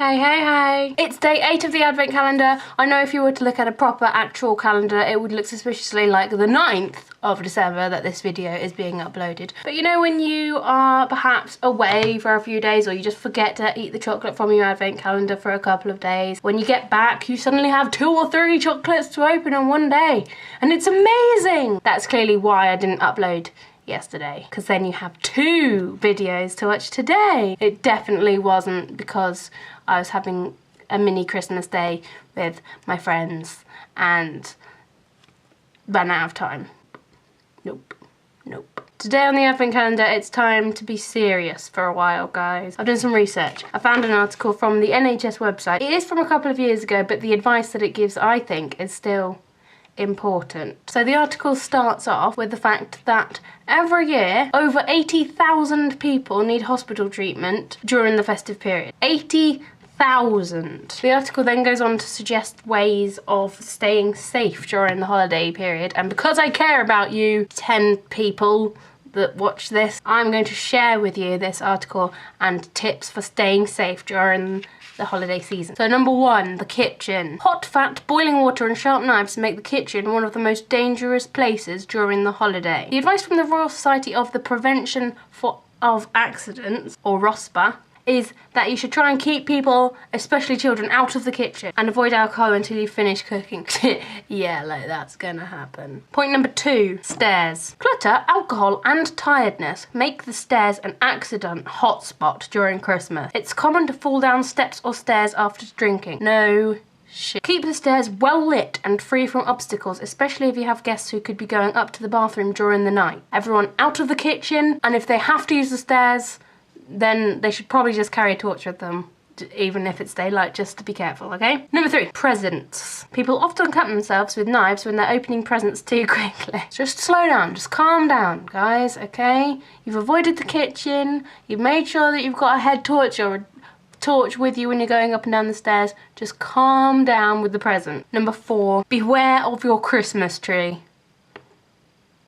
Hey, hey, hey. It's day 8 of the Advent calendar. I know if you were to look at a proper actual calendar, it would look suspiciously like the 9th of December that this video is being uploaded. But you know when you are perhaps away for a few days, or you just forget to eat the chocolate from your Advent calendar for a couple of days, when you get back, you suddenly have 2 or 3 chocolates to open in one day. And it's amazing. That's clearly why I didn't upload yesterday, because then you have 2 videos to watch today. It definitely wasn't because I was having a mini Christmas day with my friends and ran out of time. Nope. Today on the Advent calendar, it's time to be serious for a while, guys. I've done some research. I found an article from the NHS website. It is from a couple of years ago, but the advice that it gives, I think, is still important. So the article starts off with the fact that every year over 80,000 people need hospital treatment during the festive period. 80,000. The article then goes on to suggest ways of staying safe during the holiday period, and because I care about you 10 people that watch this, I'm going to share with you this article and tips for staying safe during the holiday season. So number 1, the kitchen. Hot fat, boiling water and sharp knives make the kitchen one of the most dangerous places during the holiday. The advice from the Royal Society of the Prevention of Accidents, or ROSPA, is that you should try and keep people, especially children, out of the kitchen and avoid alcohol until you finish cooking. Yeah, like that's gonna happen. Point number 2, stairs. Clutter, alcohol and tiredness make the stairs an accident hotspot during Christmas. It's common to fall down steps or stairs after drinking. No shit. Keep the stairs well lit and free from obstacles, especially if you have guests who could be going up to the bathroom during the night. Everyone out of the kitchen, and if they have to use the stairs, then they should probably just carry a torch with them, even if it's daylight, just to be careful, okay? Number 3, presents. People often cut themselves with knives when they're opening presents too quickly. Just slow down, just calm down, guys, okay? You've avoided the kitchen, you've made sure that you've got a head torch or a torch with you when you're going up and down the stairs. Just calm down with the present. Number 4, beware of your Christmas tree.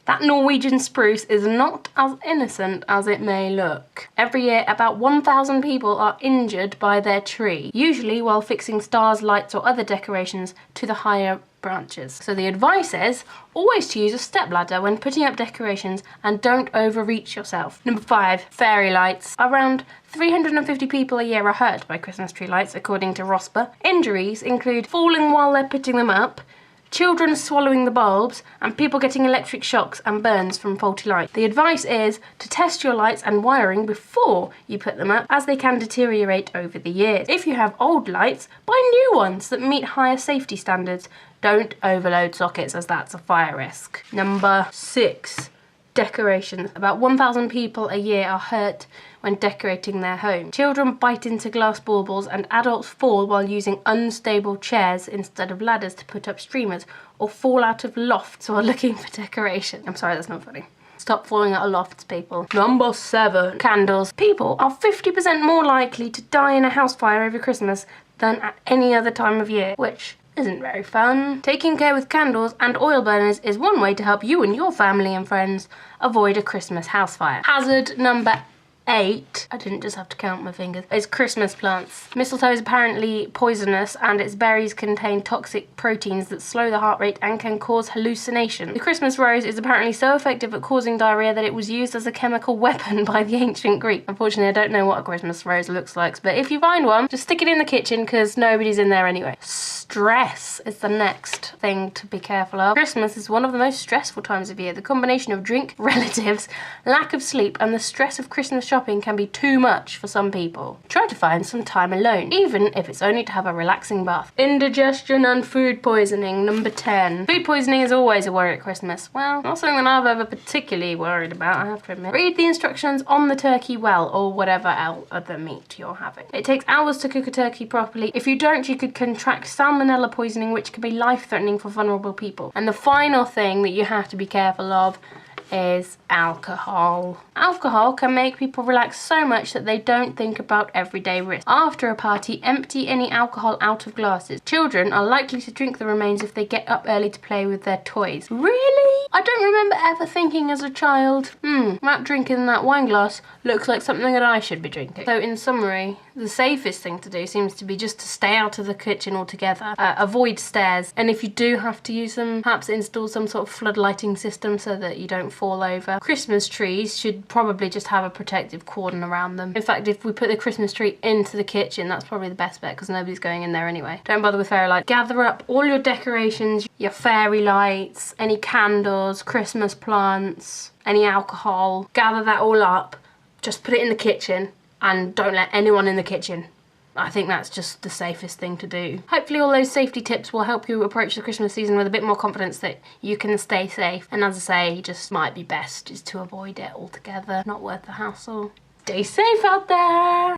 That Norwegian spruce is not as innocent as it may look. Every year, about 1,000 people are injured by their tree, usually while fixing stars, lights or other decorations to the higher branches. So the advice is always to use a stepladder when putting up decorations and don't overreach yourself. Number 5, fairy lights. Around 350 people a year are hurt by Christmas tree lights, according to ROSPA. Injuries include falling while they're putting them up, children swallowing the bulbs, and people getting electric shocks and burns from faulty light. The advice is to test your lights and wiring before you put them up, as they can deteriorate over the years. If you have old lights, buy new ones that meet higher safety standards. Don't overload sockets, as that's a fire risk. Number 6, decorations. About 1,000 people a year are hurt when decorating their home. Children bite into glass baubles and adults fall while using unstable chairs instead of ladders to put up streamers, or fall out of lofts while looking for decoration. I'm sorry, that's not funny. Stop falling out of lofts, people. Number 7, candles. People are 50% more likely to die in a house fire over Christmas than at any other time of year, which isn't very fun. Taking care with candles and oil burners is one way to help you and your family and friends avoid a Christmas house fire. Hazard number 8, I didn't just have to count my fingers, is Christmas plants. Mistletoe is apparently poisonous, and its berries contain toxic proteins that slow the heart rate and can cause hallucination. The Christmas rose is apparently so effective at causing diarrhea that it was used as a chemical weapon by the ancient Greeks. Unfortunately, I don't know what a Christmas rose looks like, but if you find one, just stick it in the kitchen because nobody's in there anyway. Stress is the next thing to be careful of. Christmas is one of the most stressful times of year. The combination of drink, relatives, lack of sleep, and the stress of Christmas shopping can be too much for some people. Try to find some time alone, even if it's only to have a relaxing bath. Indigestion and food poisoning. Number 10. Food poisoning is always a worry at Christmas. Well, not something that I've ever particularly worried about, I have to admit. Read the instructions on the turkey well, or whatever other meat you're having. It takes hours to cook a turkey properly. If you don't, you could contract salmonella poisoning, which can be life-threatening for vulnerable people. And the final thing that you have to be careful of is alcohol. Alcohol can make people relax so much that they don't think about everyday risks. After a party, empty any alcohol out of glasses. Children are likely to drink the remains if they get up early to play with their toys. Really? I don't remember ever thinking as a child, that drinking in that wine glass looks like something that I should be drinking. So in summary, the safest thing to do seems to be just to stay out of the kitchen altogether, avoid stairs, and if you do have to use them, perhaps install some sort of flood lighting system so that you don't fall over. Christmas trees should probably just have a protective cordon around them. In fact, if we put the Christmas tree into the kitchen, that's probably the best bet because nobody's going in there anyway. Don't bother with fairy lights. Gather up all your decorations, your fairy lights, any candles, Christmas plants, any alcohol. Gather that all up, just put it in the kitchen and don't let anyone in the kitchen. I think that's just the safest thing to do. Hopefully all those safety tips will help you approach the Christmas season with a bit more confidence that you can stay safe. And as I say, just might be best just to avoid it altogether. Not worth the hassle. Stay safe out there!